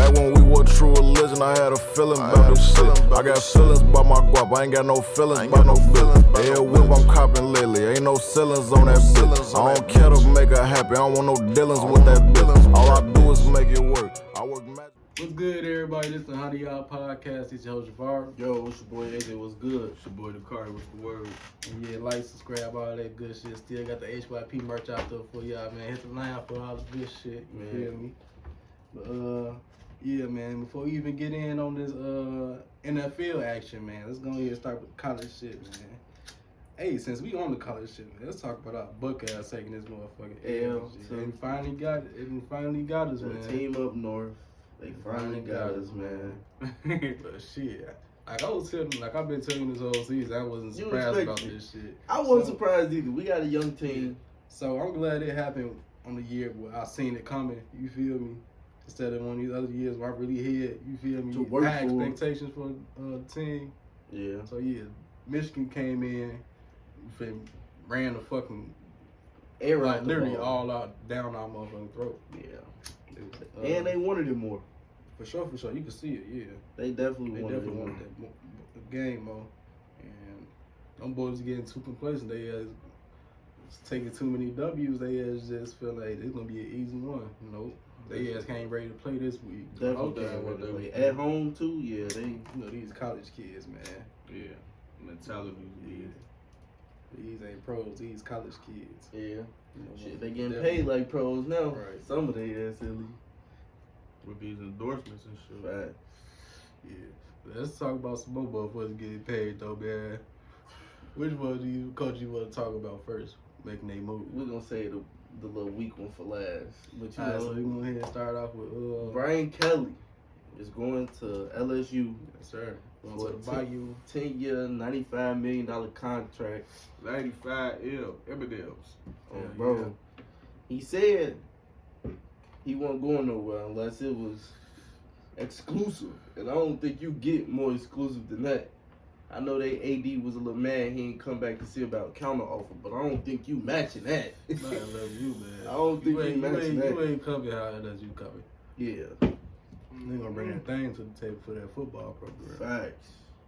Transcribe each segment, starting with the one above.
Back when we were true religion, I had a feeling about this shit. I got feelings about my guap, I ain't got no feelings about no feelings. Yeah, whip I'm copping lately, ain't no ceilings on that bitch. I don't care to make her happy, I don't want no dealings with that bitch. All I do is make it work. I work magic. What's good, everybody? This is the How Do Y'all Podcast. It's your host, Javar. Yo, it's your boy AJ. What's good? It's your boy Dakari. What's the word? And yeah, like, subscribe, all that good shit. Still got the HYP merch out there for y'all, man. Hit the line for all the good shit. You feel me? But yeah, man. Before we even get in on this NFL action, man, let's go ahead and start with college shit, man. Hey, since we on the college shit, man, let's talk about our Buckeyes taking this motherfucking L. And finally got it. And finally got us, man. The team up north. They finally got us, man. But shit, like I was telling, like I've been telling you this whole season, I wasn't surprised about this shit. I wasn't surprised either. We got a young team. So I'm glad it happened on the year where I seen it coming. You feel me? Instead of one of these other years where I really had, you feel me, high expectations for the team. Yeah. So yeah, Michigan came in, ran the fucking air like literally all out down our motherfucking throat. Yeah. And they wanted it more. For sure. You can see it, yeah. They definitely wanted that game more. And them boys getting too complacent. They taking too many W's. They just feel like it's going to be an easy one. You know, they can't ready to play this week. Definitely. At home, too, yeah. They, you know, these college kids, man. Yeah. Mentality. Yeah. These ain't pros. These college kids. Yeah. You know, shit, they getting paid like pros now. Right. Some of they ass silly. With these endorsements and shit. Right. Yeah. Let's talk about some more motherfuckers getting paid though, man. Which one do you, coach, you want to talk about first? Making a move. We're gonna say the little weak one for last. But you know, know, so we gonna ahead and start off with Brian Kelly is going to LSU. Yes, sir. Going for to the Bayou. 10-year, $95 million contract. 95 Emmerdales. Oh, bro. Yeah. He said he wasn't going nowhere unless it was exclusive. And I don't think you get more exclusive than that. I know they AD was a little mad he ain't come back to see about counter offer, but I don't think you matching that. Man, I love you, man. I don't think you matching that. You ain't coming how it does you coming. Yeah. They gonna bring that thing to the table for that football program.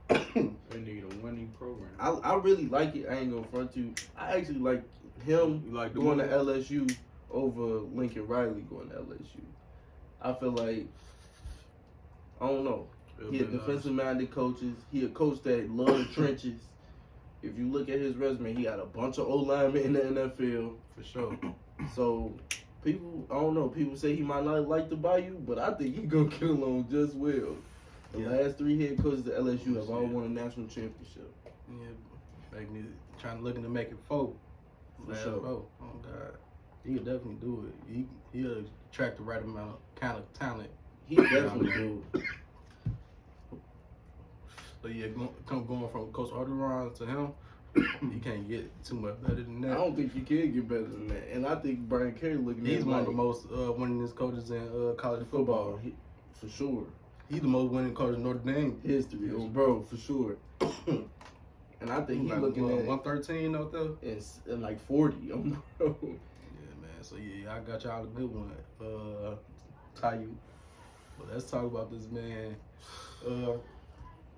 Facts. They need a winning program. I really like it. I ain't gonna front you. I actually like him going to LSU over Lincoln Riley going to LSU. I feel like, I don't know. He a defensive-minded coaches. He a coach that love the trenches. If you look at his resume, he got a bunch of O-linemen in the NFL. For sure. So, people, I don't know, people say he might not like the Bayou, but I think he gonna get along just well. The last 3 head coaches at LSU have all won a national championship. Yeah, looking to make it 4. For sure. 4. Oh, God. He'll definitely do it. He'll attract the right amount of kind of talent. He definitely do. But yeah, going from Coach Orderon to him, you can't get too much better than that. I don't think you can get better than that. And I think Brian Kelly looking at he's one of the most winningest coaches in college football. For sure. He's the most winning coach in Notre Dame history. Oh, bro, for sure. And I think he's like, looking at 113 out there. And like 40, bro. Yeah, man. So yeah, I got y'all a good one. Tayu. But let's talk about this man.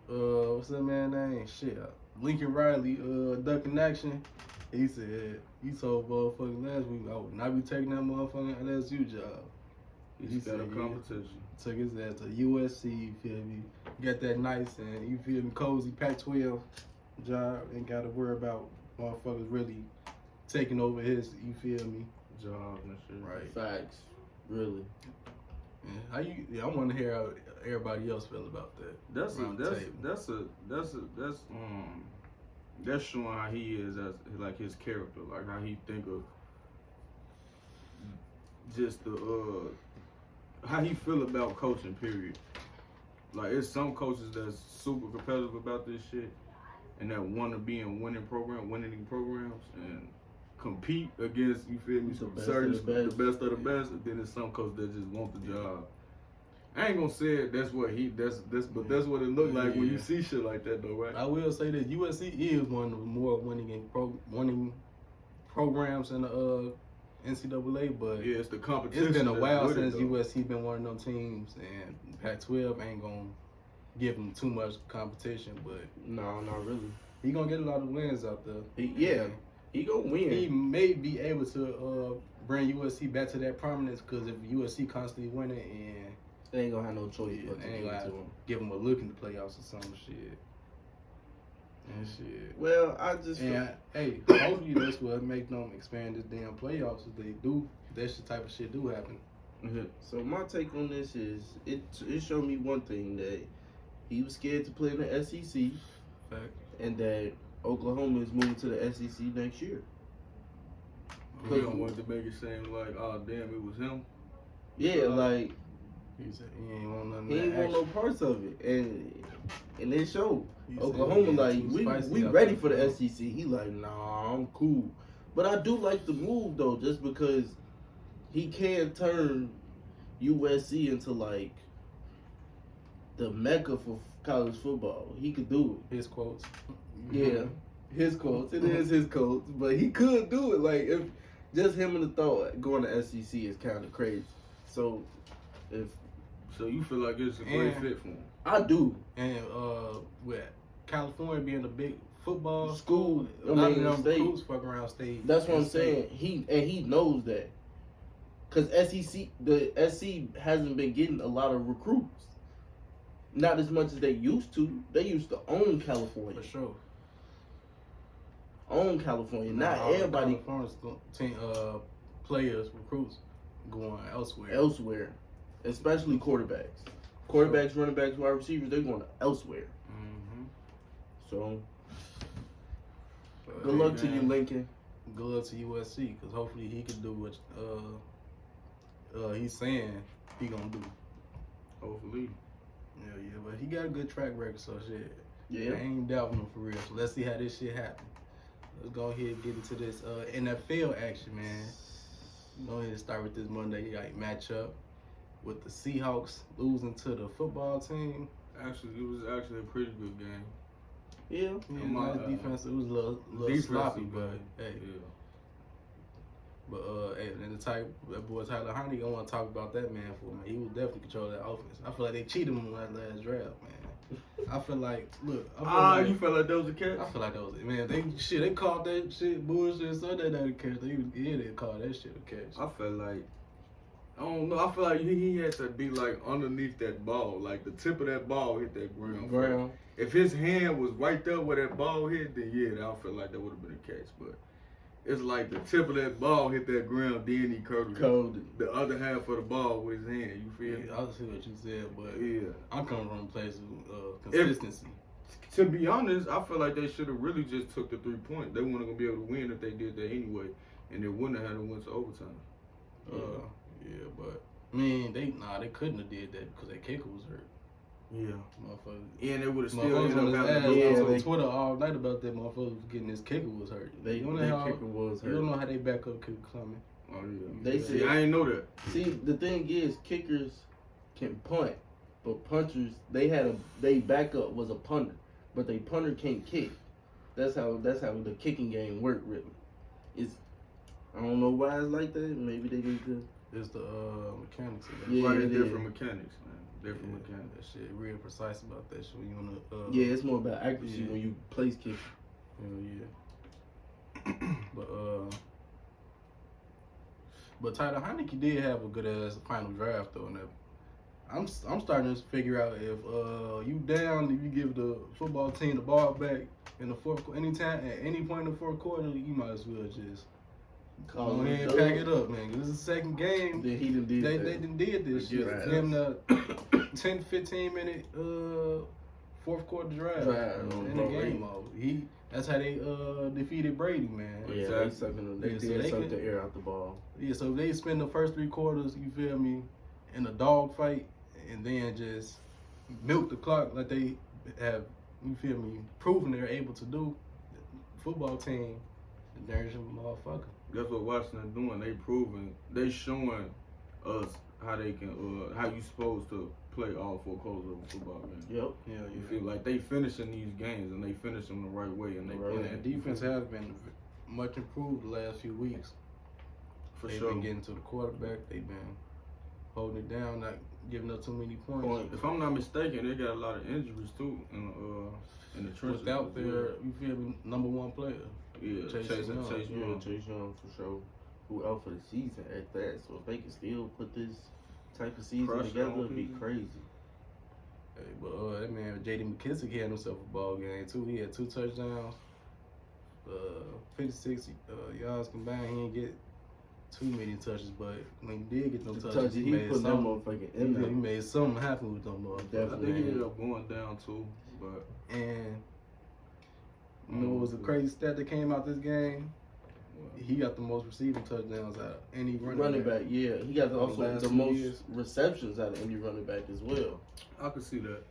What's that man's name? Shit. Lincoln Riley, ducking action. He said, he told motherfuckers last week, I would not be taking that motherfucking LSU job. He said a competition. Took his ass to USC, you feel me? Got that nice and, you feel me, cozy Pac-12 job. Ain't got to worry about motherfuckers really taking over his, you feel me? Job and shit. Right. Facts. Really. Yeah, I want to hear how everybody else feel about that. That's showing how he is as like his character, like how he think of just the how he feel about coaching. Period. Like it's some coaches that's super competitive about this shit and that want to be in winning programs and compete against, you feel me, the best of the best, and then there's some coaches that just want the job. I ain't gonna say that's what that's what it looked like when you see shit like that though, right? I will say that USC is one of the more winning programs in NCAA, but Yeah, it's the competition. it's been a while that's with since it, though. USC been one of them teams, and Pac-12 ain't gonna give him too much competition, but No, not really. he gonna get a lot of wins out there. He gonna win. He may be able to bring USC back to that prominence, because if USC constantly winning, and They ain't gonna have no choice but to they ain't give it gonna to him. give him a look in the playoffs or some shit. And shit. Well, I just And hey, hopefully that's what make them expand this damn playoffs. If they do, that type of shit do happen. So my take on this is it showed me one thing, that he was scared to play in the SEC, Fact. and that Oklahoma is moving to the SEC next year. He don't want to make it seem like, oh damn, it was him. Yeah, like He said he ain't want nothing. he ain't want no parts of it, and it showed. He said Oklahoma he like getting too spicy we out ready there. for the SEC. He like, nah, I'm cool. But I do like the move though, just because he can turn USC into like the mecca for college football. He could do His quotes. it. Yeah, his quotes. It is his quotes, but he could do it. Like if just him and the thought going to SEC is kind of crazy. So if So you feel like it's a great And- fit for him? I do. And with California being a big football School, a lot of them state. recruits fuck around state. That's what I'm state. saying. He knows that, because the SC hasn't been getting a lot of recruits, not as much as they used to. They used to own California, For sure. Not All the everybody California team, players, recruits going elsewhere. elsewhere, especially quarterbacks, running backs, wide receivers. They're going elsewhere. Mm-hmm. So good luck to you, Lincoln. Good luck to USC, because hopefully he can do what he's saying he gonna do. Hopefully. Yeah, but he got a good track record, so shit. Yeah. I ain't doubting him for real. So let's see how this shit happen. Let's go ahead and get into this NFL action, man. Go ahead and start with this Monday night matchup with the Seahawks losing to the football team. Actually, it was actually a pretty good game. Yeah. Yeah, My, nice defense. It was a little Defensive sloppy, game. but hey. Yeah. But hey, and that boy Tyler Huntley, I want to talk about that man for me. He was definitely controlling that offense. I feel like they cheated him on that last draft, man. I feel like, look, You felt like that was a catch? I feel like that was it, man. They called that shit bullshit. So that a catch. They called that shit a catch. I felt like, I don't know. I feel like he had to be like underneath that ball, like the tip of that ball hit that ground. If his hand was right there where that ball hit, then yeah, I feel like that would have been a catch. But it's like the tip of that ball hit that ground, then he curved the other half of the ball with his hand. You feel me? Yeah, I see what you said, but Yeah. I'm coming from a place of consistency. To be honest, I feel like they should have really just took the 3 point. They weren't gonna be able to win if they did that anyway, and they wouldn't have had to win to overtime. Yeah, but I mean, they couldn't have did that because their kicker was hurt. Yeah. Motherfucker. And they would have still Motherfuckers ended on up his having ass to go. Yeah, on they- Twitter all night about that motherfucker getting his kicker was hurt. They You don't their know how- kicker was You hurt. don't know how they backup kicker coming. Oh yeah. They See, said- I ain't know that. See, the thing is, kickers can punt, but punchers they backup was a punter, but they punter can't kick. That's how the kicking game worked, really. I don't know why it's like that. Maybe they need to. It's the mechanics of that. Yeah, Like it different is. mechanics, man. Different Yeah, mechanics. that shit real precise about that shit when you wanna Yeah, it's more about accuracy yeah. when you place kick. yeah. But Tyler Heineke did have a good ass final draft though. And I'm starting to figure out if you down, if you give the football team the ball back in the fourth, anytime at any point in the fourth quarter, you might as well just go ahead and pack it up, man. 'Cause this is the second game. Then he done did They that. done did this shit. Right. Give them the 10-15 minute fourth quarter drive on in the bro game rate. mode. That's how they defeated Brady, man. Yeah, they sucking. They Yeah, so did they suck could- the air out the ball. Yeah, so if they spend the first 3 quarters, you feel me, in a dog fight, and then just milk the clock like they have, you feel me, proven they're able to do, the football team, there's a motherfucker. That's what Washington doing. They showing us how they can, how you supposed to play all 4 quarters of a football game. Yep. Yeah, You feel like they finishing these games and they finish them the right way, and they Right. And defense has been much improved the last few weeks. For They've sure. been getting to the quarterback. They've been holding it down, not giving up too many points. If I'm not mistaken, they got a lot of injuries too in the trenches. Without their, you feel me, number one player. Yeah, Chase Chase Young. Young. Chase Young for sure. Who out for the season at that? So if they can still put this type of season Pressure together, on it'd be people. crazy. Hey, but that man, J.D. McKissick had himself a ball game too. He had 2 touchdowns, 56 yards combined. He didn't get too many touches, but when he did get them touches, he made put that something. motherfucking in He there. made something happen with them motherfuckers. I Definitely. think he ended up going down too, but And you know what was a crazy stat that came out this game? He got the most receiving touchdowns out of any running back. Yeah. He got also last the 2 most years. receptions out of any running back as well. I could see that.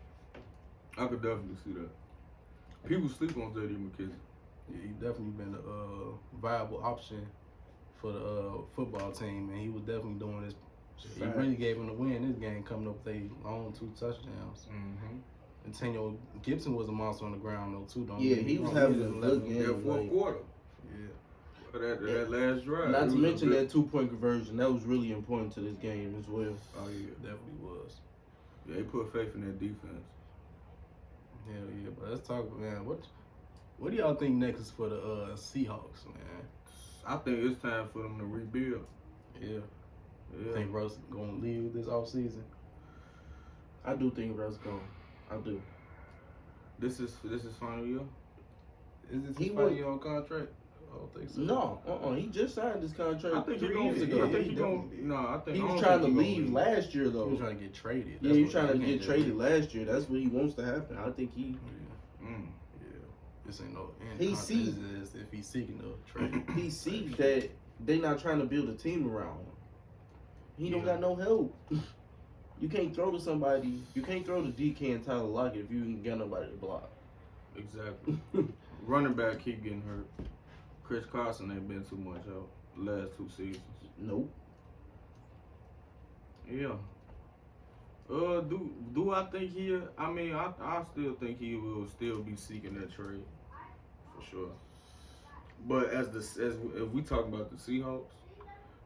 I could definitely see that. People sleep on J.D. McKissick. Yeah, he definitely been a viable option for the football team, and he was definitely doing this. He Fact. really gave him the win this game, coming up with a long 2 touchdowns. Mm-hmm. And Tenyo Gibson was a monster on the ground though too. Don't Yeah, get me he was wrong. having was a 11. good game. Yeah, fourth like- quarter. Yeah. For that last drive. Not It to was mention a that 2-point conversion. That was really important to this game as well. Oh yeah. Definitely was. Yeah, they put faith in that defense. Hell yeah, but let's talk about, man. What do y'all think next is for the Seahawks, man? I think it's time for them to rebuild. Yeah. Yeah. Think Russ gonna leave this offseason? I do think Russ gone. I do. This is final year. Is this He his final would- year on contract? I don't think so. No, he just signed his contract I think he 3 gonna. years yeah, ago. I think he he gonna. definitely- No, I think He I was don't trying to think he leave gonna last year He though. was trying to get traded. Yeah, That's he what- was trying to he get can't traded last year. That's what he wants to happen. I think he. Yeah. Mm. Yeah. This ain't no end. He contract. see- This is if he's seeking a trade. He sees that they not trying to build a team around him. He don't Yeah. got no help. You can't throw to somebody. You can't throw to DK and Tyler Lockett if you ain't got nobody to block. Exactly. Running back keep getting hurt. Chris Carson ain't been too much out the last 2 seasons. Nope. Yeah. Do I think he? I mean, I still think he will still be seeking that trade for sure. But as if we talk about the Seahawks,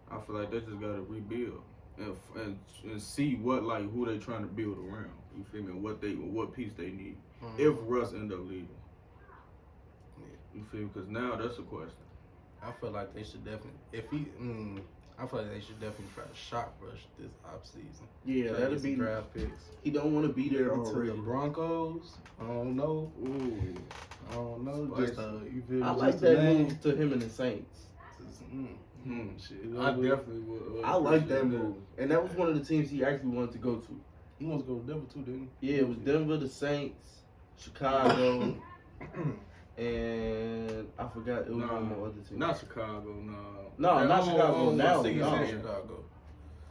I feel like they just gotta rebuild and see who they trying to build around. You feel me? What piece they need if Russ end up leaving. You feel me? Because now that's a question. I feel like they should definitely, I feel like they should definitely try to shot rush this offseason. Yeah, Try to that'll get some be. draft picks. He don't want to be there To already. the Broncos, I don't know. Ooh. I don't know. Spicy. Just you feel I me? like Just a that name. move to him and the Saints. Shit, I definitely would. I like that move, and that was one of the teams he actually wanted to go to. He wants to go to Denver too, didn't he? Yeah, it was Denver, the Saints, Chicago, and I forgot it was one more other team. Not Chicago, no. No, not Chicago now. He No. said Chicago.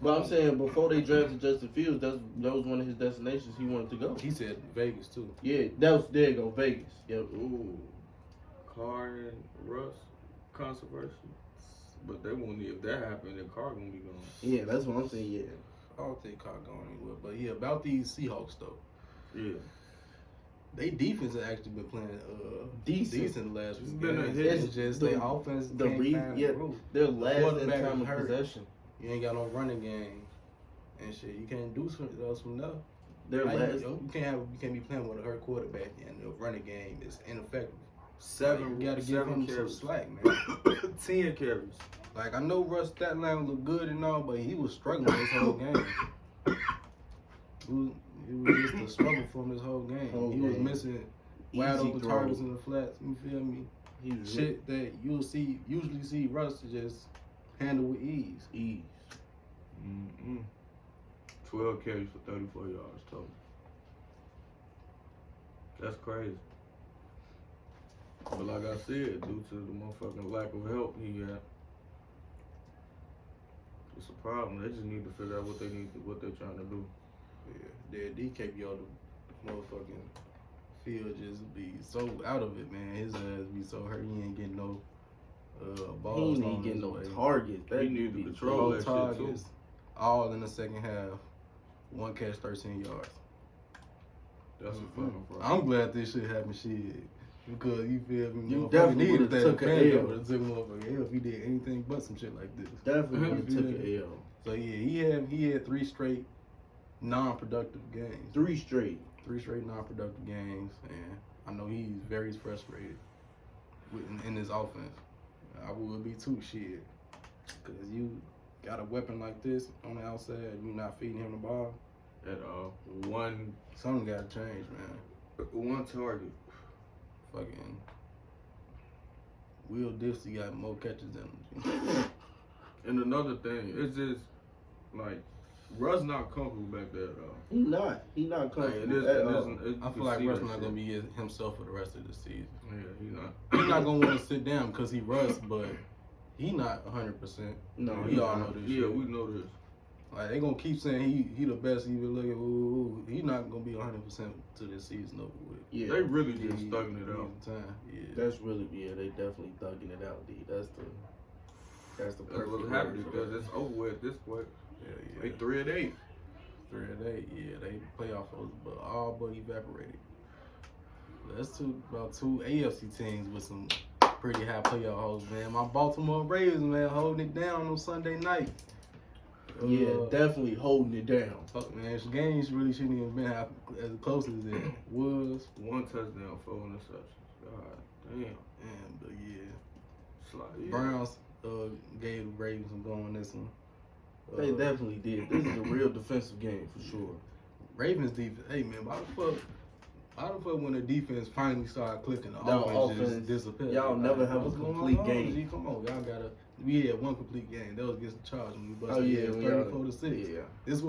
But I'm saying before they drafted Justin Fields, that was one of his destinations he wanted to go. He said Vegas too. Yeah, there you go, Vegas. Yep. Ooh. Carr and Russ controversy. But they won't. If that happened, then Carr gonna be gone. Yeah, that's what I'm saying. Yeah. I don't think Carr going anywhere. But yeah, about these Seahawks though. Yeah. They defense has actually been playing decent the last It's few been a games. hit. It's just their offense can't find the roof. They're last in quarterback time of hurt. possession. You ain't got no running game and shit. You can't do something else from there. They're Like, last. you can't be playing with a hurt quarterback and the running game is ineffective. Seven. You gotta give seven him some carries. slack, man. 10 carries. Like I know Russ stat line look good and all, but he was struggling this whole game. It was just a struggle from this whole game. He was missing wide Easy open throws. targets in the flats. You feel me? He was Shit that usually see Russ just handle with ease. ease. 12 carries for 34 yards total. That's crazy. But like I said, due to the motherfucking lack of help he got, it's a problem. They just need to figure out what they're trying to do. Yeah, their DK be on the motherfucking field just be so out of it, man. His ass be so hurt. He ain't getting no balls. He ain't getting no targets. That He need to be control that shit targets, all in the second half. 1 catch, 13 yards. That's a fucking problem. I'm glad this shit happened. Shit, Because you feel me? You motherfucker definitely needed would've that took an advantage. L. Would've took a motherfucker L if he did anything but some shit like this. Definitely would have took Mhm. an L. So yeah, he had 3 straight non-productive games. 3 straight. 3 straight non-productive games, and I know he's very frustrated in his offense. I would be too, shit. Because you got a weapon like this on the outside, you not feeding him the ball. At one Something got to change, man. one target. Fucking Will Dixie got more catches than him. And another thing, it's just like Russ not comfortable back there though. He not comfortable at all. I feel like Russ not gonna be himself for the rest of the season. Yeah, he not. He's not gonna want to sit down because he Russ, but he not 100%. No, we all know this. Yeah, shit. we know this. Like they gonna keep saying he the best. He been looking. Ooh, he not gonna be 100% to this season over with. Yeah, They really just thugging it out. Time. Yeah. that's really they definitely thugging it out, D. That's the That's perfect what's word happening for because it. it's over with at this point. Yeah. They 3-8. 3-8. Yeah, they playoff hopes, but all but evaporated. That's about two AFC teams with some pretty high playoff hopes, man. My Baltimore Ravens, man, holding it down on Sunday night. Yeah, definitely holding it down. Fuck, man, this games really shouldn't even been as close as it was. 1 touchdown, 4 interceptions. God damn. And but yeah, Slide. Browns gave the Ravens some going this one. They definitely did. This is a real defensive game for sure. Ravens defense. Hey man, why the fuck when the defense finally started clicking, the Y'all offense just disappeared? y'all never have a what's going complete on, game. G? Come on, y'all gotta. We had one complete game. That was against the Chargers when we busted. Oh yeah, 34-6. Yeah. That's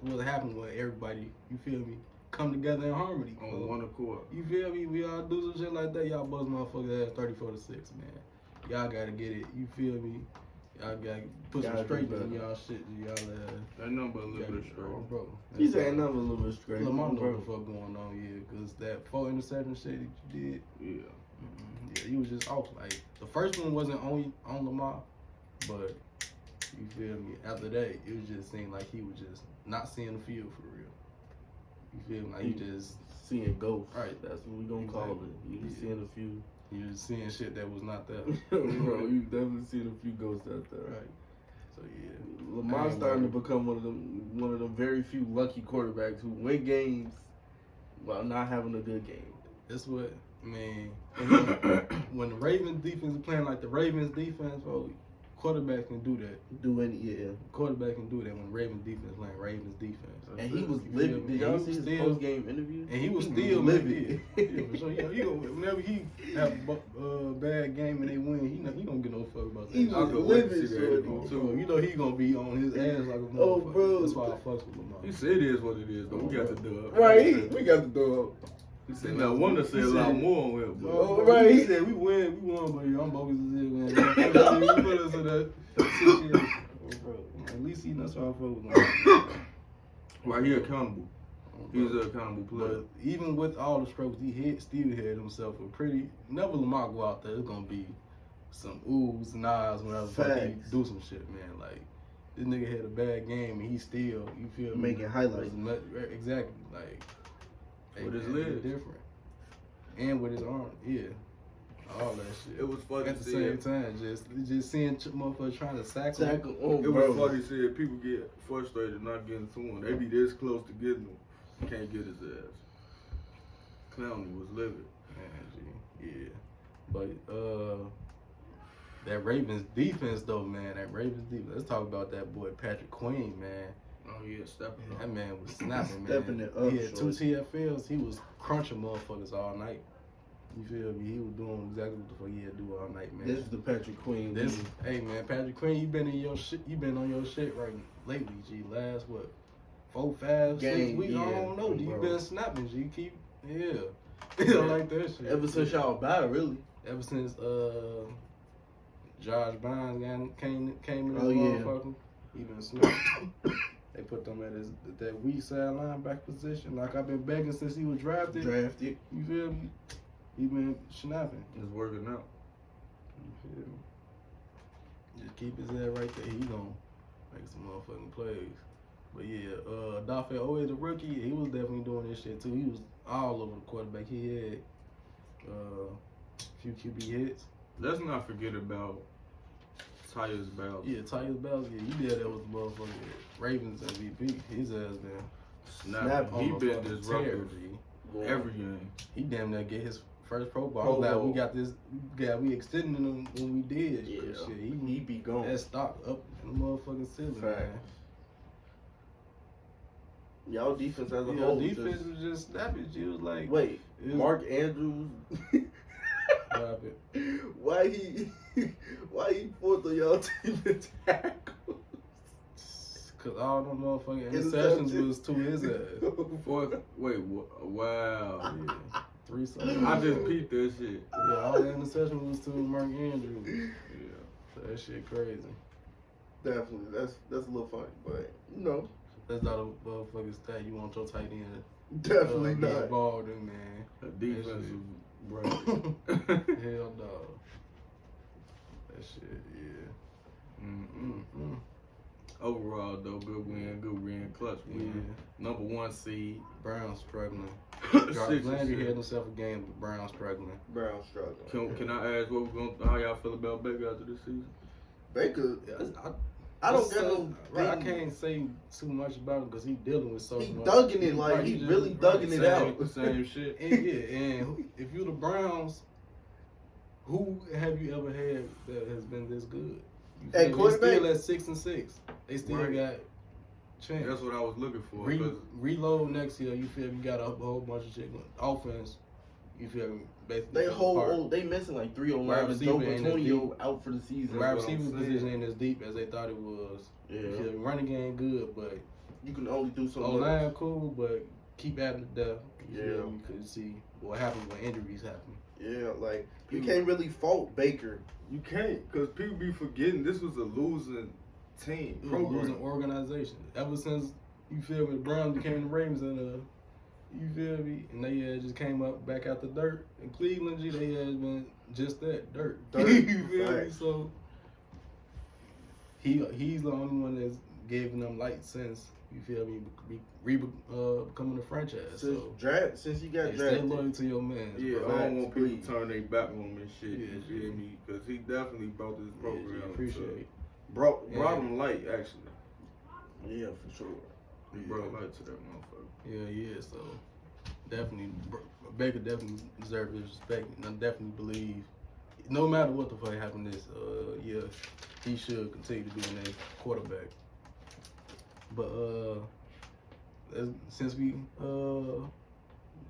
what happened when everybody, you feel me, come together in harmony. On one accord. You feel me? We all do some shit like that. Y'all buzz motherfuckers ass 34-6, man. Y'all gotta get it. You feel me? Y'all gotta put some Gotta do straight in better. y'all shit. Y'all That number a little bit straight. Oh, bro. He's saying nothing a little bit straight. Lamar know bro. what the fuck going on, yeah, because that 4 interception shit that you did, Yeah. yeah, he was just off. Like, the first one wasn't on Lamar, but you feel me? After that, it was just seemed like he was just not seeing the field for real. You feel me? Like, he just seeing ghosts. Right. That's what we gonna call it. You seeing a few. he was seeing shit that was not there. Bro, you definitely seen a few ghosts out there. Right. So yeah, Lamar's starting to become one of them very few lucky quarterbacks who win games while not having a good game. that's what I mean. When the Ravens defense is playing like the Ravens defense, bro, quarterback can do that. Quarterback can do that when Ravens defense playing Ravens defense. And he was You livid. feel me? Did y'all And see he his still- post-game interview? And he was still livid. Yeah, for sure. He gonna, whenever he have a bad game and they win, he don't give no fuck about that. He I was could livid, wait to see that shorty. interview, too. You know he gonna be on his ass like a motherfucker. Oh, bro. That's why I fucks with Lamar. He said it is what it is, though. We got the dub. Right, we got the dog. He said, now, one to say a lot more on him, but Oh, right. He said we won, but I'm bogus as hell, man. We put us in that situation. Oh, bro. At least he knows how I fuck with him. why he accountable. He's an accountable player. But even with all the strokes, still had himself a pretty. Whenever Lamar go out there, it's gonna be some oohs and ahs whenever he Facts. do some shit, man. Like this nigga had a bad game and he still, you feel me? Making highlights. Exactly, like With his man, legs. it's different, and with his arm, yeah, all that shit. It was funny at the to same see. time, just seeing motherfuckers trying to sack him. Tackle. Oh, It bro. was funny to see people get frustrated not getting to him. They be this close to getting him. Can't get his ass. Clowney was livid. Man, G, yeah. But that Ravens defense though, man, Let's talk about that boy Patrick Queen, man. Oh yeah, stepping up. That man was snapping, man. Stepping it up, He had 2 shorty. TFLs. He was crunching motherfuckers all night. You feel me? He was doing exactly what the fuck he had to do all night, man. This is the Patrick Queen. Hey man, Patrick Queen, you been in your shit. You been on your shit right lately, G. Last what? 4, 5, 6 Game, weeks. I yeah, don't know. G. You bro. been snapping, G. Keep I like that shit. Ever since y'all bye, really. Ever since Josh Bynes came in the Oh, yeah. motherfucker, he been snapping. They put them at that weak side linebacker position. Like I've been begging since he was drafted. Drafted. You feel me? He been snapping. It's working out. You feel me? Just keep his head right there. He gonna make some motherfucking plays. But yeah, Dafe Oye, the rookie, he was definitely doing this shit too. He was all over the quarterback. He had few QB hits. Let's not forget about CLEvsBAL. Yeah, CLEvsBAL. Yeah, you did that with the motherfucking Ravens MVP. His ass been Snap. He on been the fucking disruptive Yeah. every game. He damn near get his first Pro Bowl. Pro I'm glad Bowl. we got this. Yeah, we extended him when we did. Yeah. Shit, He be gone. that stock up in the motherfucking ceiling, Fact. man. Y'all defense as a Yeah, whole. defense was just snappy. She was like, Wait, it was- Mark Andrews. What happened? why he fourth on y'all team in tackles? Cause all them motherfucking interceptions was to his ass. Wow. Yeah, 3 something. I just peeped that shit. Yeah, all the interceptions was to Mark Andrews. Yeah. So that shit crazy. Definitely, that's a little funny, but you know, That's not a motherfucking stat you want your tight end definitely be not. involved in, man. The defense shit. was Hell no. That shit, yeah. Mm-mm. Overall, though, good win, clutch win. Number 1 seed. Brown struggling. 6 Jarvis Landry and had himself a game, but Brown struggling. Brown struggling. Can I ask how y'all feel about Baker after this season? Baker, Yeah, I don't get no. I can't say too much about him because he's dealing with so He much. thugging it like he just- really thugging it out. The same shit. And yeah, and if you're the Browns, who have you ever had that has been this good? You At feel me? quarterback? They still at 6-6. They still Right. got chance. That's what I was looking for. 'cause Reload next year. You feel me? You got a whole bunch of shit going. Offense. You feel me? Basically, They fell apart. they missing like 3 Wide linemen. Joe receiver ain't as Antonio deep. out for the season. Wide That's what I'm receiver saying. position ain't as deep as they thought it was. Yeah. You feel me? Running game good, but You can only do so much. O-line cool, but keep adding the depth. You Yeah. feel me? You could see what happens when injuries happen. Yeah, like you can't really fault Baker. you can't, because people be forgetting this was a losing team. It was a losing organization. Ever since, you feel me, the Browns became the Ravens and you feel me? And they just came up back out the dirt. In Cleveland, they has been just that, dirt. Dirt. You feel me? Right. So he's the only one that's given them light since, you feel me, becoming a franchise. Since you got Hey, stay drafted. loyal to your man. Yeah, bro. I don't want people please. to turn their back on him and shit. Yeah, You feel me? Because he definitely brought this program. Yeah, appreciate it. Brought Yeah. him light, actually. Yeah, for sure. He brought light to that motherfucker. Yeah, so definitely, Baker definitely deserves his respect, and I definitely believe, no matter what the fuck happened this year, he should continue to be a quarterback. But since we go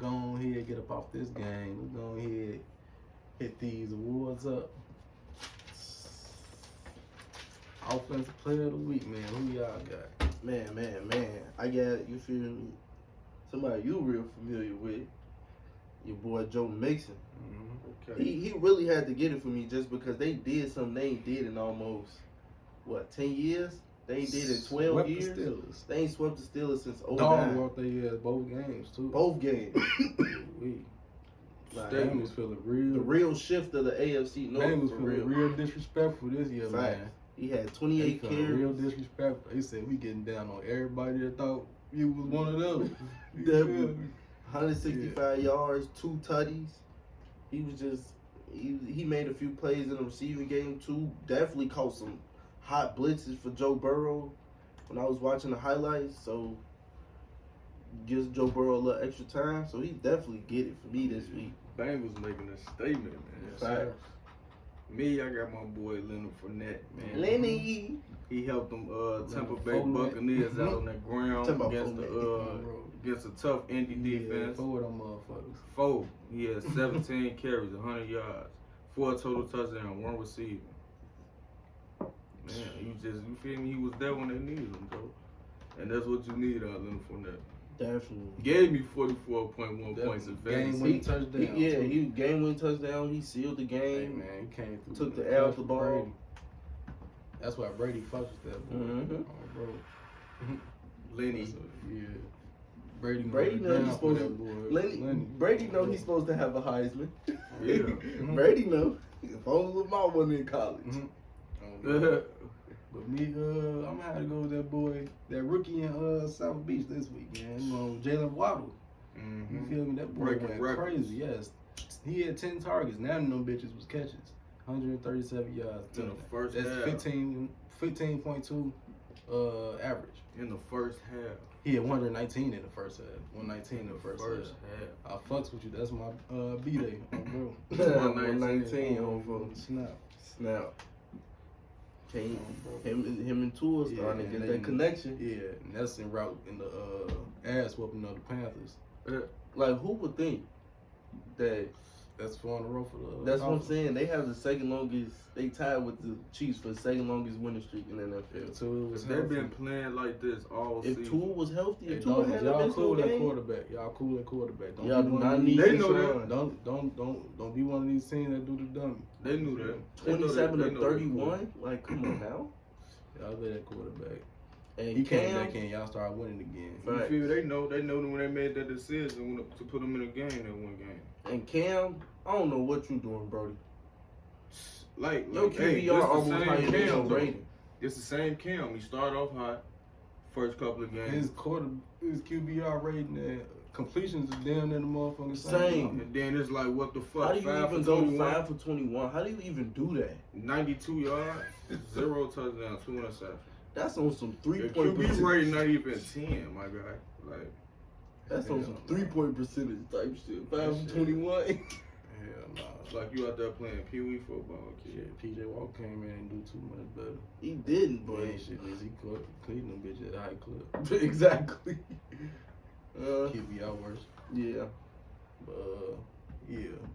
on here, get up off this game, we go ahead, hit these awards up. Offensive player of the week, man. Who y'all got? Man. I got, you feel me? Somebody you real familiar with. Your boy Joe Mixon. Okay. He really had to get it for me just because they did something they ain't did in almost, 10 years? They ain't did it in 12 Swept the years? Steelers. They ain't swept the Steelers since Dog 09. walked their ass both games too. Both games. We Like, Bang was feeling real. the real shift of the AFC North. Bang was for feeling real disrespectful this year, Fact. man. He had They 28 feeling real carries. disrespectful. They said we getting down on everybody that thought you was one of them. You That feel was- me? 165 yards, 2 tutties. He was just he made a few plays in the receiving game too. Definitely caught some hot blitzes for Joe Burrow when I was watching the highlights. So gives Joe Burrow a little extra time. So he definitely get it for me this week. Bang was making a statement, man. Yes, sir. Me, I got my boy Leonard Fournette, man. Lenny. He helped them Tampa Leonard Bay Fournette. Buccaneers out on that ground Talking about against against a tough Indy Yeah, defense. 4 of them motherfuckers. 4. He had 17 carries, 100 yards, 4 total touchdowns, 1 receiving. Man, you feel me? He was there when they needed him, though. And that's what you need out of Leonard Fournette. Definitely. Gave me 44.1 points in Game fantasy. winning touchdown. He game winning touchdown. He sealed the Hey, game. man, he came through. Took the clutch L off the for ball. Brady. That's why Brady fucks with that boy. Mhm. Oh, bro. Lenny. So, yeah. Brady know he's supposed to. Brady know he's supposed to have a Heisman. Yeah. Brady know. If only Lamar wasn't in college. But me, I'm gonna have to go with that boy, that rookie in South Beach this week, man. Jalen Waddle. You feel me? That boy Breaking went records. crazy. Yes, He had 10 targets. None of them bitches was catches. 137 yards. In the first That's half. 15.2 average. In the first half. He had 119 in the first half. 119 in the first half. I fucks with you. That's my B-day, bro. 119 on snap. Him and Tua starting to get that connection. Yeah, and that's en route in the ass whooping of the Panthers. Like, who would think that? That's 4 in a row for the. That's what I'm saying. They have the second longest. They tied with the Chiefs for the second longest winning streak in the NFL. They've been playing like this all season. If Tua was healthy, if Tua Tua had y'all cool with that game, quarterback. Y'all cool with that quarterback. y'all do not need. They know that. Don't be one of these teams that do the dummy. They knew that. 27 to 31. Like, come on now. Y'all let that quarterback. And He came Cam, back in. Y'all start winning again. You feel they know when they made that decision to put them in a game, they won game. and Cam, I don't know what you doing, Brody. Like Your QBR almost same higher than Cam, your though. rating. It's the same Cam. He started off hot, first couple of games. His QBR rating and completions is damn near the motherfucking Same. And then it's like, what the fuck? How do you 5 even for go 21? 5 for 21? How do you even do that? 92 yards, 0 touchdowns, 2 interceptions. That's on some Your 3-point QB percentage. rating not even 10, my guy. Like, That's on some 3-point percentage type shit. 5 That for shit. 21. Hell nah. it's like you out there playing Pee Wee football, kid. Shit, PJ Walker came in and do too much better. He didn't, But but ain't shit, cause he caught cleaning them bitches at a high clip. exactly. QBR worse. Yeah.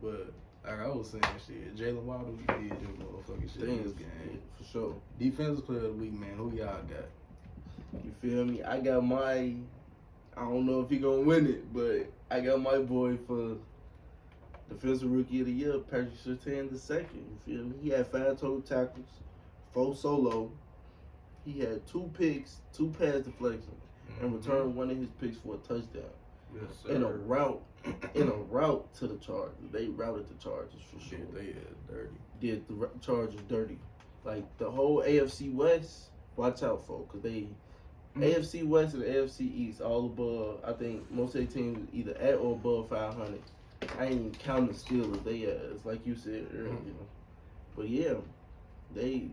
But like I was saying, shit, Jalen Waddle, he did your motherfucking shit in this Things, game. for sure. Defensive player of the week, man. Who y'all got? You feel me? I got my. I don't know if he gonna win it, but I got my boy for Defensive Rookie of the Year, Patrick Surtain II. You feel me? He had 5 total tackles, 4 solo. He had 2 picks, 2 pass deflections, and returned one of his picks for a touchdown. Yes, sir. In a route to the Chargers. They routed the Chargers for sure. Shit, they dirty. Did the Chargers dirty. Like the whole AFC West, watch out for, because they AFC West and AFC East all above. I think most of their teams either at or above 500. I ain't even counting the Steelers. They it's like you said earlier. But yeah, they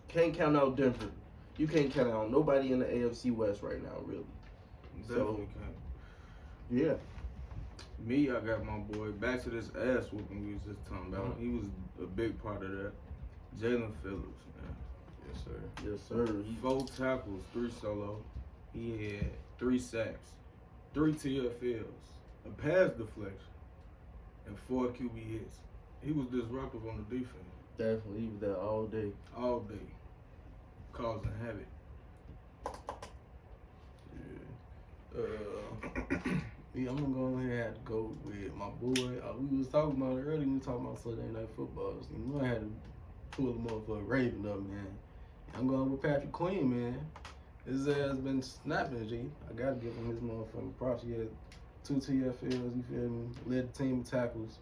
can't count out Denver. You can't count out nobody in the AFC West right now, really. Definitely can't. Yeah. Me, I got my boy. Back to this ass whooping we was just talking about. He was a big part of that. Jalen Phillips, man. Yes, sir. Yes, sir. 4 tackles, 3 solo. He had 3 sacks, 3 TFLs, a pass deflection, and 4 QB hits. He was disruptive on the defense. Definitely, he was there all day. All day. Causing havoc. Yeah, I'm gonna go ahead and have to go with my boy. We was talking about it earlier when we were talking about Sunday Night Football. So, you know, I had to pull the motherfucker Raven up, man. I'm going with Patrick Queen, man. His ass been snapping, G. I gotta give him his motherfucking props. He had 2 TFLs, you feel me? Led the team with tackles.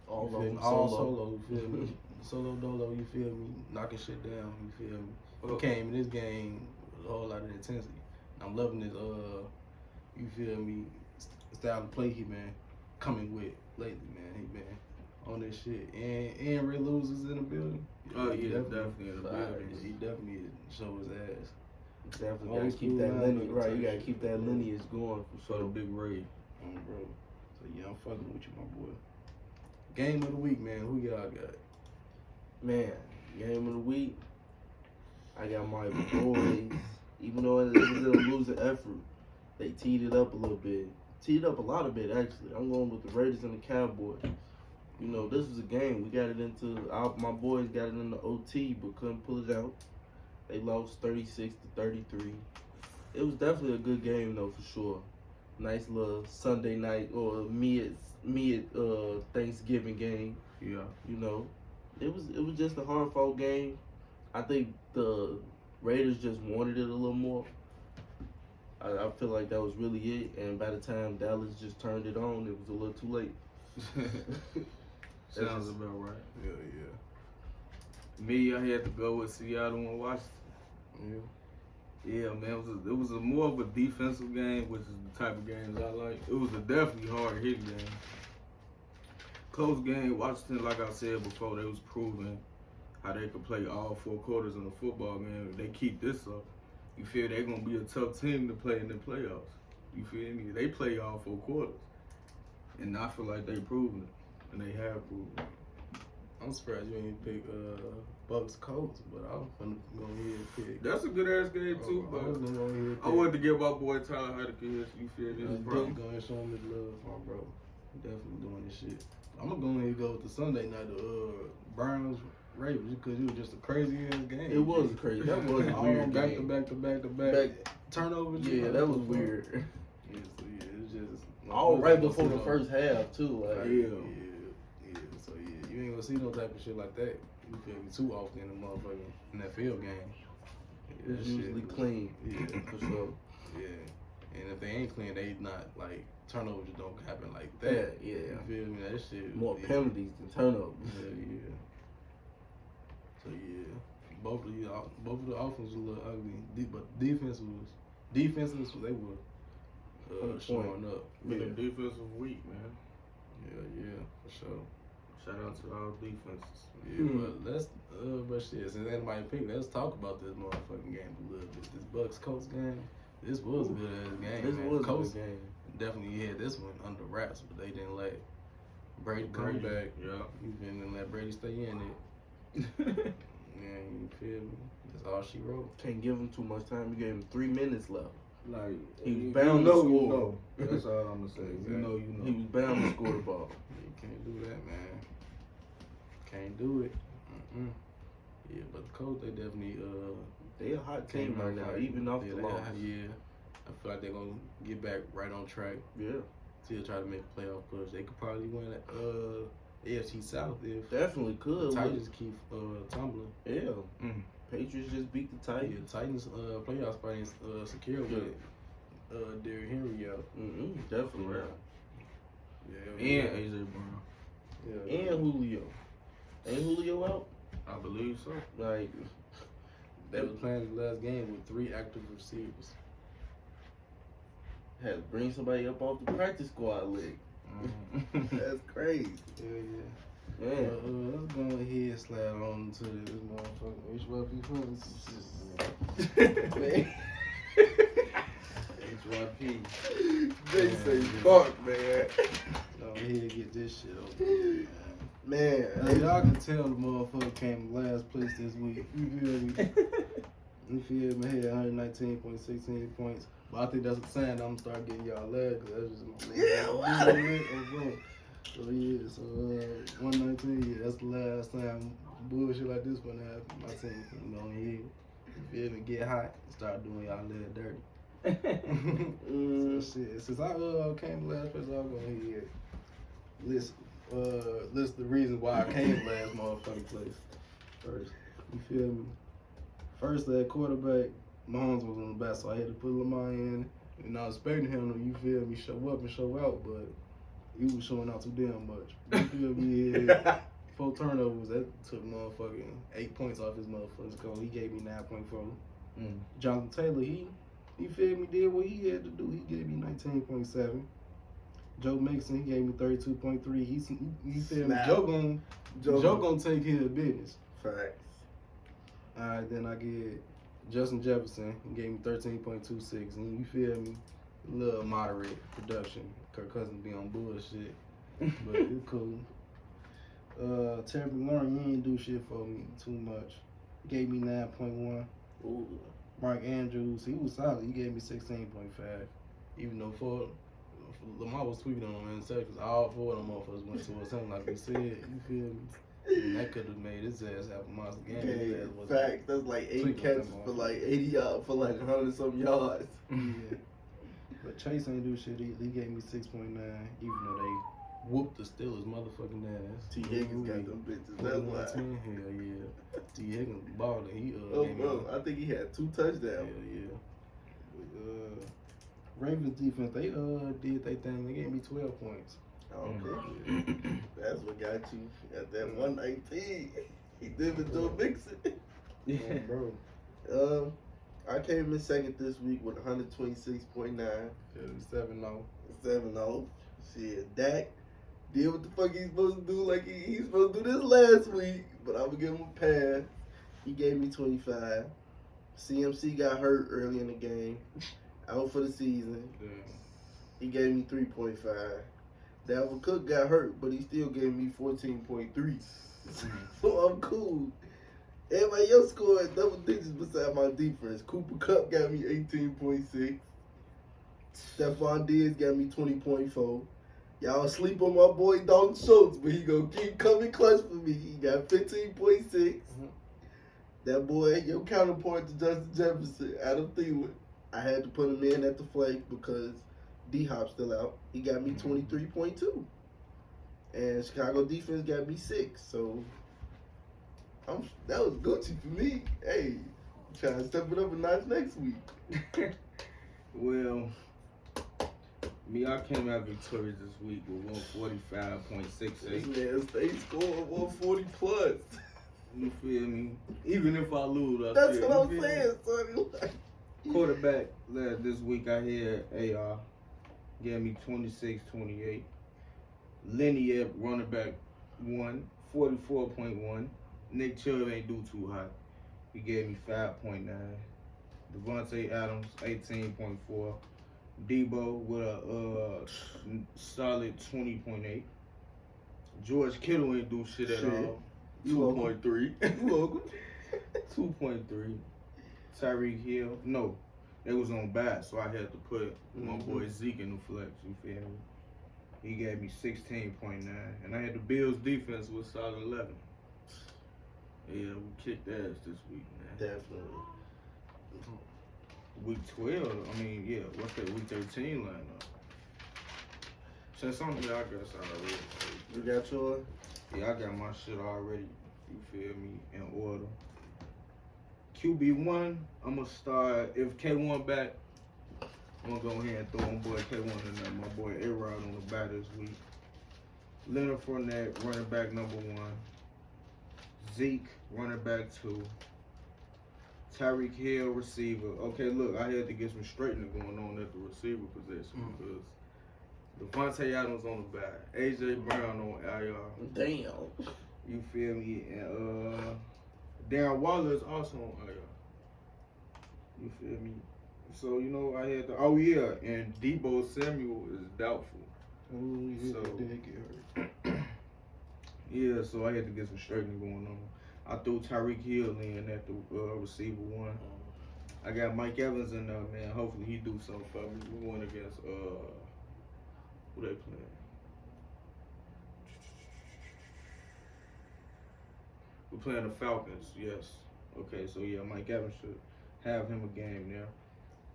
All You of feel them me? All solo. solo, you feel me? Solo dolo, you feel me? Knocking shit down, you feel me? He came in this game with a whole lot of intensity. I'm loving his, you feel me, style of play he been coming with lately, man. He been on this shit. And Ray Lewis is in the building. Oh, yeah, definitely in the building. He definitely show his ass. Definitely Old gotta keep school that lineage, linebacker right? type You gotta shit. keep that lineage going for So the sure. big Ray. Bro. So, yeah, I'm fucking with you, my boy. Game of the week, man. Who y'all got? Man, game of the week. I got my boys. Even though it was a losing effort, they teed it up a little bit. Teed up a lot of bit, actually. I'm going with the Raiders and the Cowboys. You know, this was a game. We got it into, my boys got it into OT, but couldn't pull it out. They lost 36-33. It was definitely a good game, though, for sure. Nice little Sunday night or mid Thanksgiving game. Yeah. You know, it was just a hard fought game. I think the Raiders just wanted it a little more. I feel like that was really it. And by the time Dallas just turned it on, it was a little too late. Sounds about right. Yeah. Me, I had to go with Seattle and Washington. Yeah, man, it was a more of a defensive game, which is the type of games I like. It was a definitely hard hitting game. Close game. Washington, like I said before, they was proving how they could play all 4 quarters in a football game. If they keep this up, you feel they're gonna be a tough team to play in the playoffs. You feel me? They play all 4 quarters, and I feel like they proven it, and they have proven it. I'm surprised you ain't pick Bucks Colts, but I'm gonna go ahead and pick. That's a good ass game too, I was but gonna go ahead and pick. I wanted to give my boy Tyler Heidecker. You feel me? Definitely gonna show him his love, my bro. Definitely doing this shit. I'm gonna go ahead and go with the Sunday night, the Browns Ravens, because it was just a crazy ass game. It was crazy. That was a all weird back game. to back turnovers. Yeah, that was weird. Yeah, so yeah, it's just All right before the first half too. Like, yeah. So yeah, you ain't gonna see no type of shit like that. You feel me? Too often in the motherfucking NFL game. Yeah, it's usually clean. Yeah, for sure. Yeah, and if they ain't clean, they not like turnovers don't happen like that. Yeah. You feel me? That shit. More penalties than turnovers. Yeah. So yeah, both of the offenses were a little ugly, but defenses they were showing up. Yeah, defensive week, man. Yeah, for sure. Shout out to all defenses. Yeah, but shit, since anybody picked, let's talk about this motherfucking game a little bit. This Bucks Colts game, this was a good ass game. This man. was Colts a good game. definitely had this one under wraps, but they didn't let Brady come back. Yeah. You didn't let Brady stay in it. Yeah, you feel me? That's all she wrote. Can't give him too much time. You gave him 3 minutes left. Like, He was you bound to know, score. you know. That's all I'm gonna say. You know, you know. He was bound to score the ball. You can't do that, man. Can't do it. Yeah, but the Colts, they definitely They a hot team right now, even off the loss. Yeah, I feel like they're gonna get back right on track. Yeah, Still try to make a playoff push. They could probably win AFC South if definitely could. the Titans keep tumbling. Yeah. Patriots just beat the Titans. Yeah, Titans playoff spot ain't secure with Derrick Henry out. Definitely. Yeah, And AJ Brown. yeah. And Julio. Ain't Julio out? I believe so. Like, They was playing the last game with 3 active receivers. had to bring somebody up off the practice squad leg. That's crazy. Yeah. Man. Let's go ahead and slide on to this motherfucking HYP Fantasy. HYP. They say fuck, man. Go ahead and get this shit over. Man. Now, y'all can tell the motherfucker came last place this week. You feel me? You feel me? He had 119.16 points. But I think that's a sign I'm gonna start getting y'all last because that's just my So yeah, so 119, yeah, that's the last time bullshit like this gonna happen. My team can go ahead, you feel me, get hot, start doing y'all little dirty. So shit, since I came last place, I'll go ahead list the reasons why I came last motherfucking place first. You feel me? First at quarterback, Mahomes was on the back, so I had to put Lamar in. And I was expecting him to, you feel me, show up and show out, but he was showing out too damn much. You feel me? Yeah. 4 turnovers, that took motherfucking 8 points off his motherfucking score. He gave me 9.4. Jonathan Taylor, he feel me, did what he had to do. He gave me 19.7. Joe Mixon, he gave me 32.3. He feel me? Joe gonna take care of business. Facts. All right, then I get Justin Jefferson. He gave me 13.26. And you feel me? A little moderate production. Kirk Cousins be on bullshit. But it's cool. Terry McLaurin, he ain't do shit for me too much. He gave me 9.1. Ooh. Mark Andrews, he was solid. He gave me 16.5. Even though Lamar was tweaking on him in seconds, all 4 of them motherfuckers went towards him like we said. You feel me? And that could have made his ass have a monster game. His ass wasn't Facts. That's like 8 tweaking catches on for them. like 80 yards, for like 100-some yards. Yeah. But Chase ain't do shit. He gave me 6.9, even though they whooped the Steelers motherfucking ass. T. Higgins got them bitches. That's why. Hell yeah. T. Higgins balling. He gave me I think he had 2 touchdowns. hell yeah. But, Ravens defense, they did their thing. They gave me 12 points. Okay. That's what got you at that 119. He did with Joe Mixon. Yeah, bro. I came in second this week with 126.9. 7-0. 7-0. Shit, Dak Did what the fuck he's supposed to do, like he's supposed to do this last week. But I'm gonna give him a pass. He gave me 25. CMC got hurt early in the game, out for the season. Damn. He gave me 3.5. Dalvin Cook got hurt, but he still gave me 14.3. So I'm cool. Everybody else scored double digits beside my defense. Cooper Kupp got me 18.6. Stephon Diggs got me 20.4. Y'all sleep on my boy Dalton Schultz, but he gonna keep coming clutch for me. He got 15.6. That boy, your counterpart to Justin Jefferson, Adam Thielen. I had to put him in at the flank because D-Hop's still out. He got me 23.2. And Chicago defense got me 6. So that was Gucci for me. Hey, trying to step it up a notch next week. Well, me, I came out victorious this week with 145.68. This man stay scoring 140 plus. You feel me? Even if I lose, That's what I'm saying, sonny. Quarterback this week I had AR gave me 26.28. Lenny Ebb, running back 1, 44.1. Nick Chubb ain't do too hot. He gave me 5.9. Devontae Adams 18.4. Debo with a solid 20.8. George Kittle ain't do shit at all. 2.3. 2.3. Tyreek Hill. No, it was on bad, so I had to put my boy Zeke in the flex. You feel me? He gave me 16.9, and I had the Bills defense with solid 11. Yeah, we kicked ass this week, man. Definitely. Week 12. I mean, yeah. What's that? Week 13 lineup. Since I'm here, I guess I already. You got yours? Yeah, I got my shit already, you feel me, in order. QB1, I'm going to start, if K1 back, I'm going to go ahead and throw my boy K1 in there, my boy A-Rod on the back this week. Leonard Fournette, running back number 1. Zeke, running back 2. Tyreek Hill, receiver. Okay, look, I had to get some straightening going on at the receiver position because Devontae Adams on the back, AJ Brown on IR. Damn. You feel me? And Darren Waller is also on IR. You feel me? So you know I had to. Oh yeah, and Debo Samuel is doubtful. Ooh, yeah, So- did get hurt. Yeah, so I had to get some straightening going on. I threw Tyreek Hill in at the receiver 1. I got Mike Evans in there, man. Hopefully he do something for me. We won against who they playing? We're playing the Falcons, yes. Okay, so yeah, Mike Evans should have him a game there.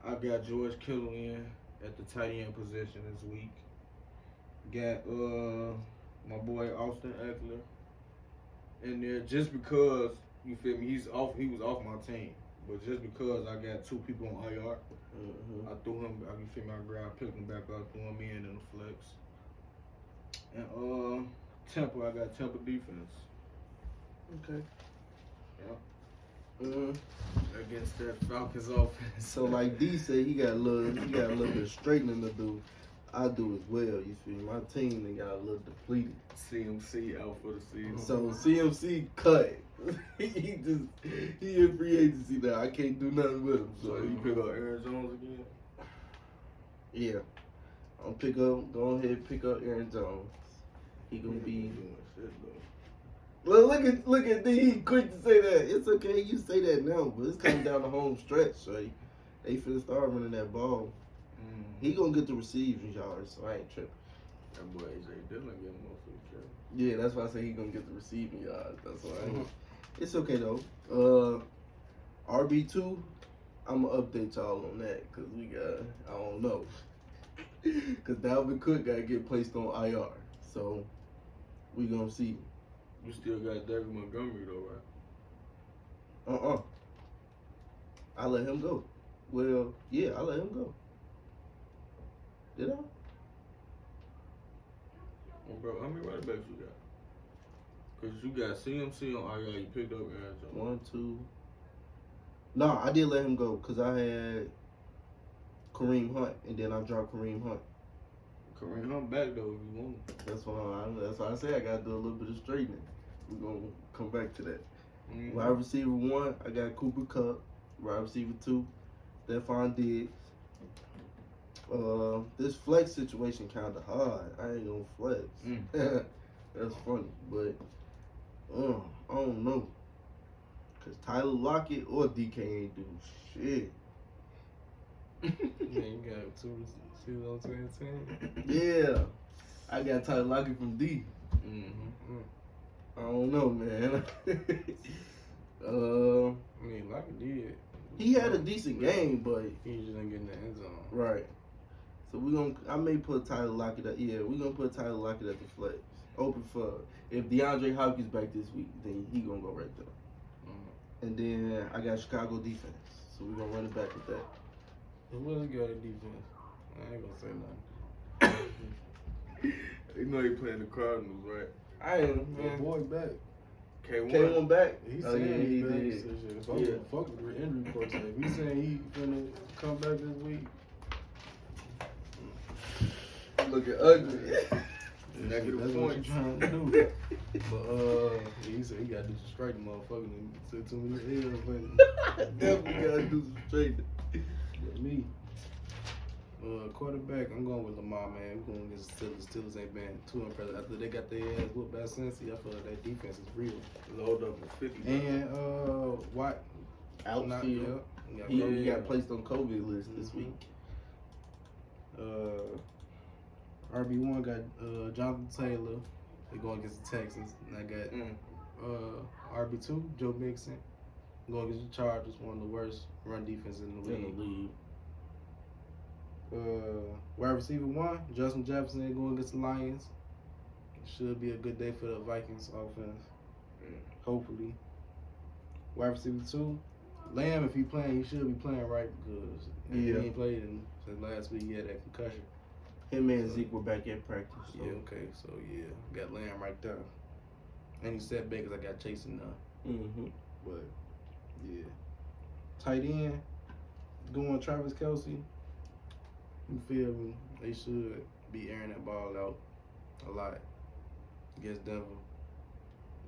I got George Kittle in at the tight end position this week. Got my boy Austin Eckler in there just because, you feel me, he was off my team. But just because I got 2 people on IR, I threw him, you feel me, I picked him back up, threw him in the flex. And Temple, I got Temple defense. Okay. Yeah. Against that Falcons offense. So like D said, he got a little bit of straightening to do. I do as well. You feel me? My team they got a little depleted. CMC out for the season. So CMC cut. he in free agency now. I can't do nothing with him. So you pick up Aaron Jones again? Yeah. Go ahead and pick up Aaron Jones. He gonna be. Doing shit though. Look at D. He quick to say that. It's okay, you say that now, but it's coming down the home stretch, so they finna start running that ball. He gonna get the receiving yards, so I ain't tripping. That boy AJ Dillon getting most of the carry. Yeah, that's why I say he gonna get the receiving yards. That's why. It's okay though. RB2, I'm gonna update y'all on that because we got, I don't know, because Dalvin Cook gotta get placed on IR, so we gonna see. You still got David Montgomery though, right? I let him go. Well, yeah, I let him go. Did I? Well, bro, how many running backs you got? Because you got CMC on IR, you picked up Aaron Jones. 1, 2. No, I did let him go because I had Kareem Hunt, and then I dropped Kareem Hunt. Kareem Hunt back though if you want. That's why I say I gotta do a little bit of straightening. We're gonna come back to that. Mm-hmm. Wide receiver 1, I got Cooper Kupp. Wide receiver 2, Stephon Diggs. This flex situation kind of hard. I ain't gonna flex. That's funny, but I don't know. Cause Tyler Lockett or DK ain't do shit. Yeah, you got 2 receivers on 2 and 10. Yeah, I got Tyler Lockett from D. I don't know, man. I mean, Lockett did. He had a decent game, but He just didn't get in the end zone. right. So I may put Tyler Lockett at, we're gonna put Tyler Lockett at the flex. Open for, if DeAndre Hopkins back this week, then he gonna go right there. And then I got Chicago defense. So we're gonna run it back with that. Who else got a defense? I ain't gonna say nothing. You know he playing the Cardinals, right? I am, Your man. boy back. K1 back. He Oh, saying yeah, he he back. did. So shit. Yeah. Fuck with the injury report. So if he saying he finna come back this week, Looking ugly. Negative that's what you points. trying to do. But he said he gotta do some straight motherfucking and took too many L's. But Definitely gotta do some straightening. with me, quarterback, I'm going with Lamar, man. We're going against the Steelers. Steelers ain't been too impressive. After they got their ass whooped by Cincy, I feel like that defense is real. Load up for 50. And Watt Outfield. He got placed on COVID list this week. RB1 got Jonathan Taylor. They're going against the Texans. And I got RB2, Joe Mixon. Going against the Chargers, one of the worst run defenses in the league. Wide receiver 1, Justin Jefferson going against the Lions. It should be a good day for the Vikings offense. Hopefully. Wide receiver 2, Lamb, if he playing, he should be playing right because he ain't played since last week. He had that concussion. Him and Zeke were back at practice. So. Yeah, okay. So, got Lamb right there. And he set back because I got Chasing now. But, tight end, going Travis Kelce. You feel me? They should be airing that ball out a lot against Denver.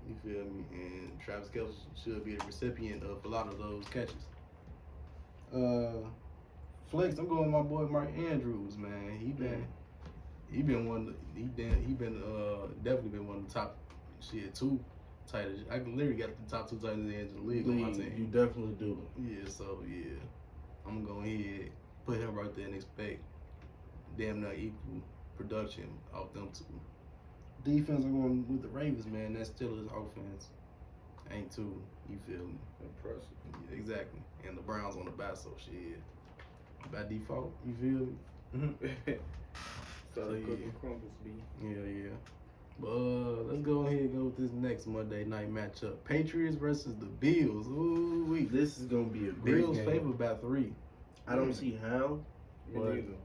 You feel me? And Travis Kelce should be the recipient of a lot of those catches. Flex, I'm going with my boy Mark Andrews, man. He been definitely been one of the top 2 tight ends. I can literally got the top 2 tight ends in the league on my team. You definitely do. I'm gonna go ahead, put him right there and expect damn near equal production off them 2. Defense, I'm going with the Ravens, man. That's still his offense. Ain't too, you feel me? Impressive. Yeah, exactly. And the Browns on the back, so shit. By default, you feel me? So cooking crumbles, B. Yeah. But let's go ahead and go with this next Monday night matchup. Patriots versus the Bills. Ooh, wait. This is gonna be a great Bills game. favored by 3. I don't see how. Me But neither.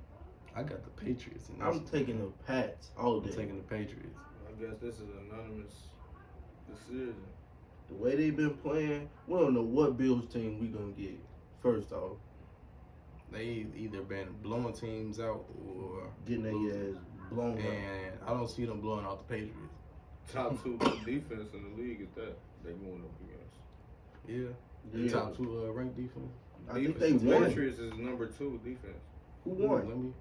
I got the Patriots. In this I'm one. taking the Pats all day. I'm taking the Patriots. I guess this is an anonymous decision. The way they've been playing, we don't know what Bills team we gonna get. First off, They either been blowing teams out or getting their losing. ass blown up. And I don't see them blowing out the Patriots. Top 2 defense in the league is that they going up against. Yeah. Yeah. The top 2 ranked defense. I think Defense. they won. Patriots is number 2 defense. Who won? Let me.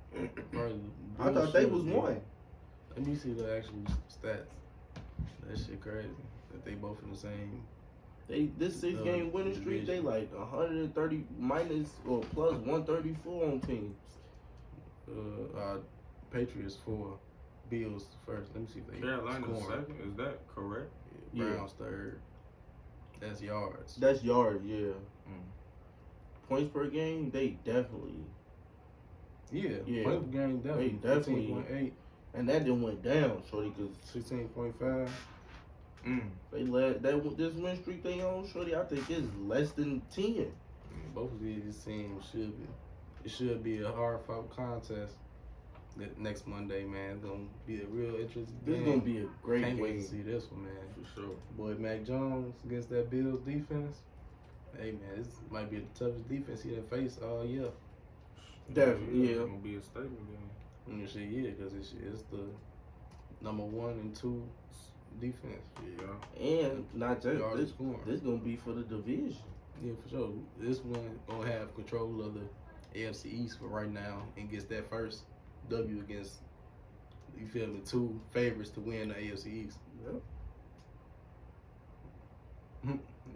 I thought they was one. Let me see the actual stats. That shit crazy. That they both in the same. This 6-game winning streak, they like 130 minus or plus 134 on teams. Patriots 4, Bills first. Let me see if they Carolina scoring. second. Is that correct? Yeah, Browns 3rd. That's yards. That's yards, yeah. Points per game, they definitely. Yeah. Yeah. Point per game definitely. They definitely- 15.8, And that didn't went down, shorty, because 16.5. they let this win streak they on, shorty, I think it's less than 10. Both of these teams should be. It should be a hard fought contest. That next Monday, man, it's gonna be a real interesting This game. is gonna be a great Can't wait game. to see this one, man. For sure. Boy, Mac Jones against that Bills defense. Hey, man, this might be the toughest defense he done faced all year. Definitely, It's yeah. gonna be a statement game. And shit, yeah, because it's the number 1 and 2 defense. Yeah. And not just Yardage this, scoring. this gonna be for the division. Yeah, for sure. This one gonna have control of the AFC East for right now and gets that first W against, you feel me, 2 favorites to win the AFC East. Yep.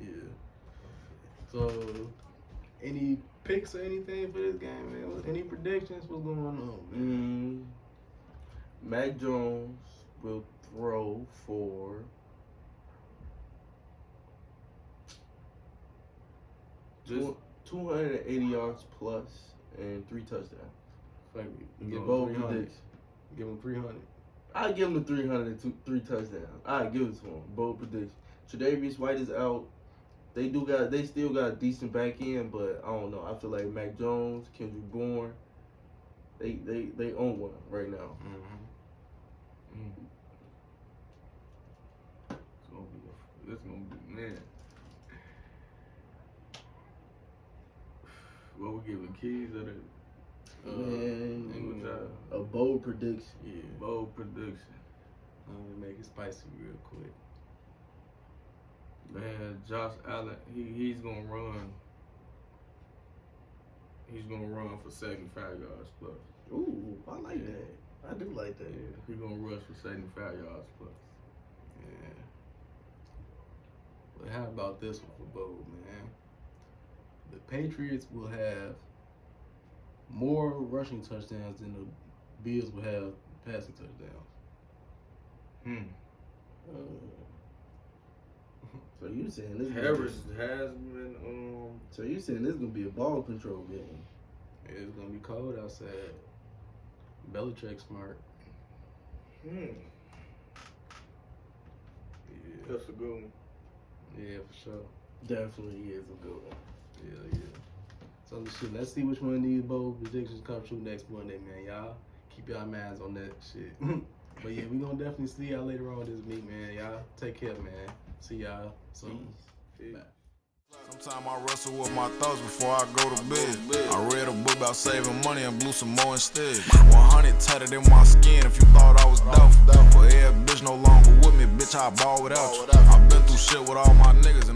Yeah. So, any picks or anything for this game, man? Any predictions? What's going on, man? Mac Jones will throw for 280 yards plus and 3 touchdowns. Fuck it. Give Give him bold 300. predictions. Give him 300. I give him the 300 and 3 touchdowns. I give it to him. Bold prediction. Tre'Davious White is out. They still got a decent back end, but I don't know. I feel like Mac Jones, Kendrick Bourne, they own one right now. It's gonna be man. What we giving keys or the Man, a bold prediction. Yeah. bold prediction? I'm gonna make it spicy real quick. Man, Josh Allen, he's gonna run. He's gonna run for 75 yards plus. Ooh, I like that. I do like that. Yeah, he's gonna rush for 75 yards plus. Yeah. But how about this one for bold, man? The Patriots will have more rushing touchdowns than the Bills will have passing touchdowns. So you saying this? Harris has been So you saying this gonna be a ball control game? It's gonna be cold outside. Belichick smart. Yeah. That's a good one. Yeah, for sure. Definitely is a good one. Yeah. So shit, let's see which one of these bold predictions come true next Monday, man. Y'all keep y'all minds on that shit. But yeah, we gonna definitely see y'all later on this week, man. Y'all take care, man. See y'all soon. Peace. Bye. Sometimes I wrestle with my thoughts before I go to bed. I read a book about saving money and blew some more instead. 100 tatted in my skin if you thought I was dope. For every bitch no longer with me, bitch, I ball without you. I've been through shit with all my niggas and